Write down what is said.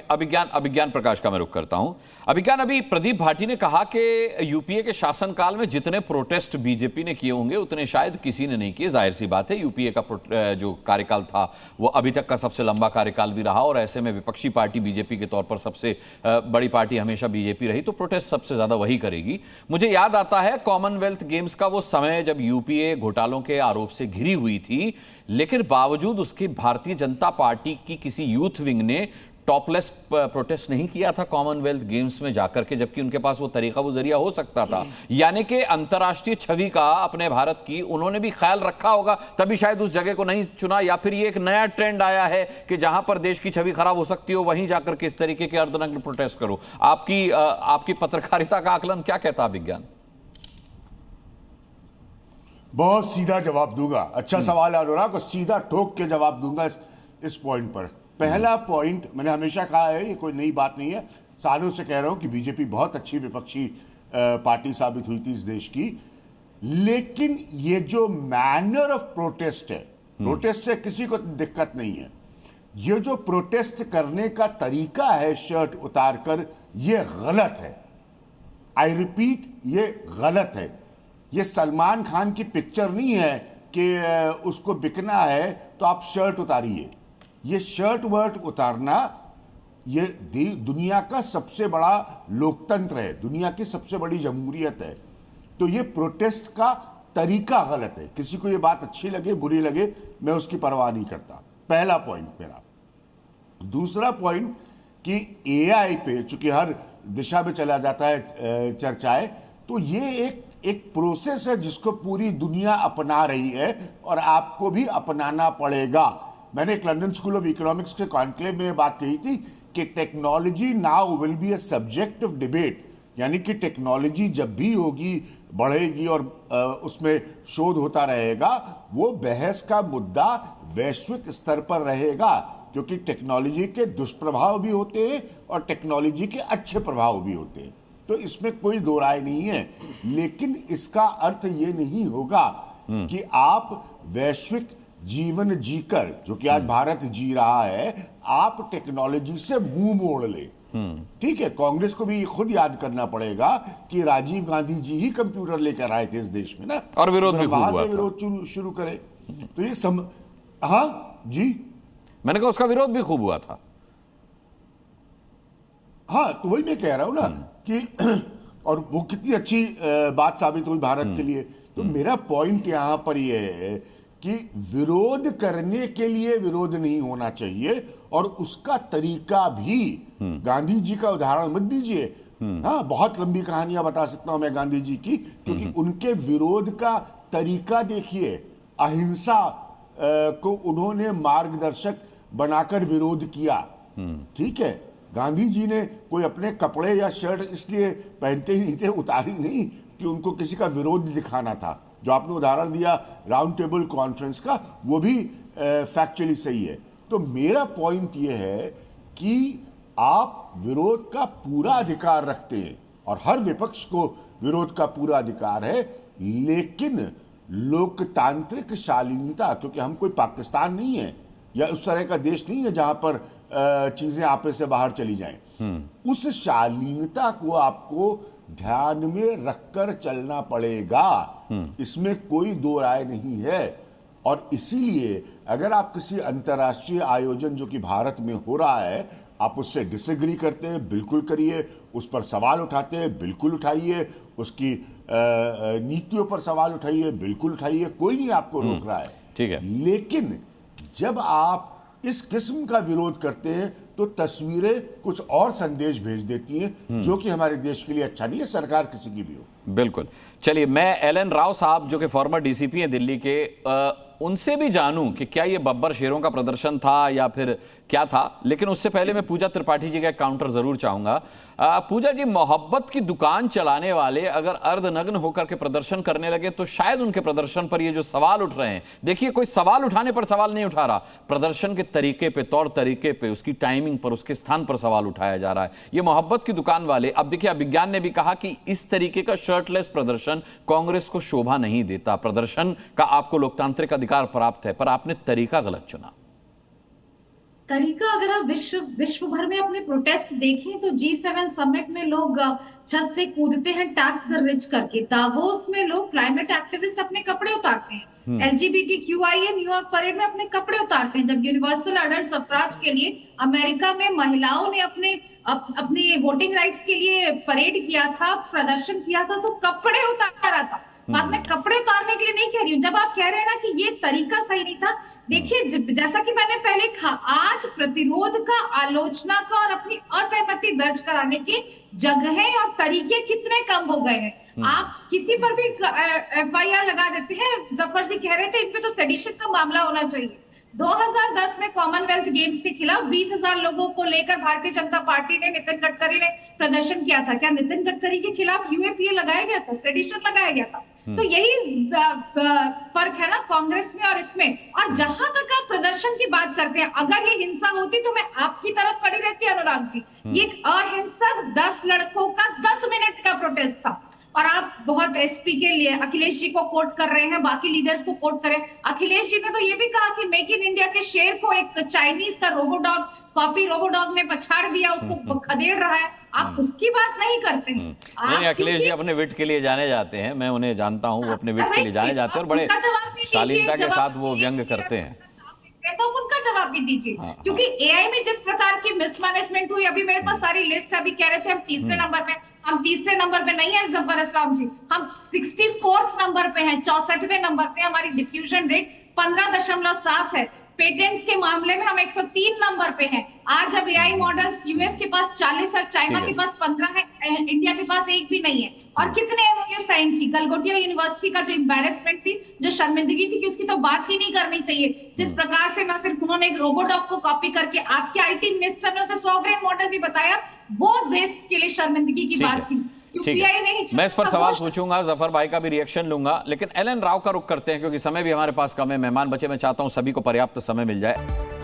अभिज्ञान अभिज्ञान प्रकाश का मैं रुख करता हूं। अभिज्ञान, अभी प्रदीप भाटी ने कहा कि यूपीए के शासनकाल में जितने प्रोटेस्ट बीजेपी ने किए होंगे उतने शायद किसी ने नहीं किए। जाहिर सी बात है, यूपीए का जो कार्यकाल था वो अभी तक का सबसे लंबा कार्यकाल भी रहा और ऐसे में विपक्षी पार्टी बीजेपी के तौर पर सबसे बड़ी पार्टी हमेशा बीजेपी रही, तो प्रोटेस्ट सबसे ज्यादा वही करेगी। मुझे याद आता है कॉमनवेल्थ गेम्स का वो समय जब यूपीए घोटालों के आरोप से घिरी हुई थी, लेकिन बावजूद उसकी भारतीय जनता पार्टी की किसी यूथ विंग ने टॉपलेस प्रोटेस्ट नहीं किया था कॉमनवेल्थ गेम्स में जाकर के, जबकि उनके पास वो तरीका वो जरिया हो सकता था। यानी कि अंतर्राष्ट्रीय छवि का अपने भारत की उन्होंने भी ख्याल रखा होगा, तभी शायद उस जगह को नहीं चुना। या फिर ये एक नया ट्रेंड आया है कि जहां पर देश की छवि खराब हो सकती हो वहीं जाकर के इस तरीके के अर्धनग्न प्रोटेस्ट करो। आपकी पत्रकारिता का आकलन क्या कहता है विज्ञान? बहुत सीधा जवाब दूंगा। अच्छा सवाल है अनुराग, और सीधा ठोक के जवाब दूंगा इस पॉइंट पर। पहला पॉइंट, मैंने हमेशा कहा है, ये कोई नई बात नहीं है, सालों से कह रहा हूं कि बीजेपी बहुत अच्छी विपक्षी पार्टी साबित हुई थी इस देश की। लेकिन ये जो मैनर ऑफ प्रोटेस्ट है, प्रोटेस्ट से किसी को दिक्कत नहीं है, ये जो प्रोटेस्ट करने का तरीका है शर्ट उतार कर, ये गलत है। आई रिपीट, ये गलत है। ये सलमान खान की पिक्चर नहीं है कि उसको बिकना है तो आप शर्ट उतारिए। ये शर्ट वर्ट उतारना, ये दुनिया का सबसे बड़ा लोकतंत्र है, दुनिया की सबसे बड़ी जमहूरियत है। तो ये प्रोटेस्ट का तरीका गलत है। किसी को ये बात अच्छी लगे बुरी लगे, मैं उसकी परवाह नहीं करता। पहला पॉइंट मेरा। दूसरा पॉइंट कि एआई पे चूंकि हर दिशा में चला जाता है चर्चाएं, तो ये एक प्रोसेस है जिसको पूरी दुनिया अपना रही है और आपको भी अपनाना पड़ेगा। मैंने एक लंदन स्कूल ऑफ इकोनॉमिक्स के कॉन्क्लेव में बात कही थी कि technology now will be a subject of debate, यानी कि टेक्नोलॉजी जब भी होगी, बढ़ेगी और उसमें शोध होता रहेगा, वो बहस का मुद्दा वैश्विक स्तर पर रहेगा, क्योंकि टेक्नोलॉजी के दुष्प्रभाव भी होते हैं और टेक्नोलॉजी के अच्छे प्रभाव भी होते हैं। तो इसमें कोई दो राय नहीं है। लेकिन इसका अर्थ ये नहीं होगा कि आप वैश्विक जीवन जीकर, जो कि आज भारत जी रहा है, आप टेक्नोलॉजी से मुंह मोड़ ले। ठीक है, कांग्रेस को भी खुद याद करना पड़ेगा कि राजीव गांधी जी ही कंप्यूटर लेकर आए थे इस देश में ना, और विरोध भी वहां से विरोध शुरू करे। तो ये हाँ जी, मैंने कहा उसका विरोध भी खूब हुआ था। हाँ, तो वही मैं कह रहा हूं ना कि और वो कितनी अच्छी बात साबित हुई भारत के लिए। तो मेरा पॉइंट यहां पर ये है कि विरोध करने के लिए विरोध नहीं होना चाहिए, और उसका तरीका भी, गांधी जी का उदाहरण मत दीजिए। हाँ, बहुत लंबी कहानियां बता सकता हूं मैं गांधी जी की, क्योंकि उनके विरोध का तरीका देखिए। अहिंसा को उन्होंने मार्गदर्शक बनाकर विरोध किया। ठीक है, गांधी जी ने कोई अपने कपड़े या शर्ट इसलिए पहनते ही नहीं थे, उतारी नहीं, कि उनको किसी का विरोध दिखाना था। जो आपने उदाहरण दिया राउंड टेबल कॉन्फ्रेंस का, वो भी फैक्चुअली सही है। तो मेरा पॉइंट ये है कि आप विरोध का पूरा अधिकार रखते हैं और हर विपक्ष को विरोध का पूरा अधिकार है, लेकिन लोकतांत्रिक शालीनता, क्योंकि हम कोई पाकिस्तान नहीं है या उस तरह का देश नहीं है जहां पर चीजें आपे से बाहर चली जाएं, उस शालीनता को आपको ध्यान में रखकर चलना पड़ेगा। इसमें कोई दो राय नहीं है। और इसीलिए अगर आप किसी अंतर्राष्ट्रीय आयोजन जो कि भारत में हो रहा है, आप उससे डिसएग्री करते हैं, बिल्कुल करिए। उस पर सवाल उठाते हैं, बिल्कुल उठाइए। उसकी नीतियों पर सवाल उठाइए, बिल्कुल उठाइए। कोई नहीं आपको रोक रहा है। ठीक है। लेकिन जब आप इस किस्म का विरोध करते हैं तो तस्वीरें कुछ और संदेश भेज देती हैं, जो कि हमारे देश के लिए अच्छा नहीं है, सरकार किसी की भी हो। बिल्कुल। चलिए, मैं एलन राव साहब जो कि फॉर्मर डीसीपी हैं दिल्ली के, उनसे भी जानूं कि क्या ये बब्बर शेरों का प्रदर्शन था या फिर क्या था। लेकिन उससे पहले मैं पूजा त्रिपाठी जी का काउंटर जरूर चाहूंगा। पूजा जी, मोहब्बत की दुकान चलाने वाले अगर अर्धनग्न होकर के प्रदर्शन करने लगे तो शायद उनके प्रदर्शन पर ये जो सवाल उठ रहे हैं, देखिए कोई सवाल उठाने पर सवाल नहीं उठा रहा, प्रदर्शन के तरीके पे, तौर तरीके पे, उसकी टाइमिंग पर, उसके स्थान पर सवाल उठाया जा रहा है। ये मोहब्बत की दुकान वाले, अब देखिए अभिज्ञान ने भी कहा कि इस तरीके का शर्टलेस प्रदर्शन कांग्रेस को शोभा नहीं देता। प्रदर्शन का आपको लोकतांत्रिक अधिकार प्राप्त है, पर आपने तरीका गलत चुना। तरीका अगर आप विश्व भर में अपने प्रोटेस्ट देखें तो G7 समिट में लोग छत से कूदते हैं टैक्स द रिच करके। दावोस में लोग क्लाइमेट एक्टिविस्ट अपने कपड़े उतारते हैं। LGBTQIA न्यूयॉर्क परेड में अपने कपड़े उतारते हैं। जब यूनिवर्सल अडल्ट सफराज के लिए अमेरिका में महिलाओं ने अपने वोटिंग राइट्स के लिए परेड किया था, प्रदर्शन किया था, तो कपड़े उतारा था। बात मैं कपड़े उतारने के लिए नहीं कह रही हूँ। जब आप कह रहे हैं ना कि ये तरीका सही नहीं था, देखिए जैसा कि मैंने पहले कहा, आज प्रतिरोध का, आलोचना का और अपनी असहमति दर्ज कराने की जगहें और तरीके कितने कम हो गए हैं। आप किसी पर भी FIR लगा देते हैं। जफर जी कह रहे थे इन पे तो सेडिशन का मामला होना चाहिए। 2010 में कॉमनवेल्थ गेम्स के खिलाफ 20,000 लोगों को लेकर भारतीय जनता पार्टी ने, नितिन गडकरी ने प्रदर्शन किया था। क्या नितिन गडकरी के खिलाफ UAPA लगाया गया था, सेडिशन लगाया गया था? तो यही फर्क है ना कांग्रेस में और इसमें। और जहां तक आप प्रदर्शन की बात करते हैं, अगर ये हिंसा होती तो मैं आपकी तरफ खड़ी रहती, अनुराग जी। ये एक अहिंसक 10 लड़कों का 10 मिनट का प्रोटेस्ट था। और आप बहुत SP के लिए अखिलेश जी को कोट कर रहे हैं, बाकी लीडर्स को कोट करें। अखिलेश जी ने तो ये भी कहा कि मेक इन इंडिया के शेर को एक चाइनीज का रोबोडॉग, कॉपी रोबोडॉग ने पछाड़ दिया, उसको खदेड़ रहा है। आप उसकी बात नहीं करते हैं। नहीं, अखिलेश जी अपने विट के लिए जाने जाते हैं, मैं उन्हें जानता हूं, वो अपने विट के लिए जाने जाते हैं और बड़े शालीनता के साथ वो व्यंग करते हैं। तो उनका जवाब भी दीजिए। क्योंकि AI में जिस प्रकार की मिसमैनेजमेंट हुई, अभी मेरे पास सारी लिस्ट, अभी कह रहे थे हम तीसरे नंबर पे, हम तीसरे नंबर पे नहीं है जफर इस्लाम जी, हम 64th नंबर पे हैं, 64वें नंबर पे। हमारी डिफ्यूजन रेट 15.7 है। पेटेंट्स के मामले में हम 103 नंबर पे हैं। आज जब AI मॉडल्स US के पास 40 और चाइना के पास 15 है, इंडिया के पास एक भी नहीं है। और कितने MOU साइन की, गलगोटिया यूनिवर्सिटी का जो एम्बैरेसमेंट थी, जो शर्मिंदगी थी कि उसकी तो बात ही नहीं करनी चाहिए। जिस प्रकार से न सिर्फ उन्होंने एक रोबोडॉग को कॉपी करके आपके IT मिनिस्टर ने उसे सॉवरेन मॉडल भी बताया, वो देश के लिए शर्मिंदगी की बात थी। ठीक है, मैं इस पर सवाल पूछूंगा, जफर भाई का भी रिएक्शन लूंगा, लेकिन LN राव का रुख करते हैं क्योंकि समय भी हमारे पास कम है, मेहमान बचे, मैं चाहता हूं सभी को पर्याप्त समय मिल जाए।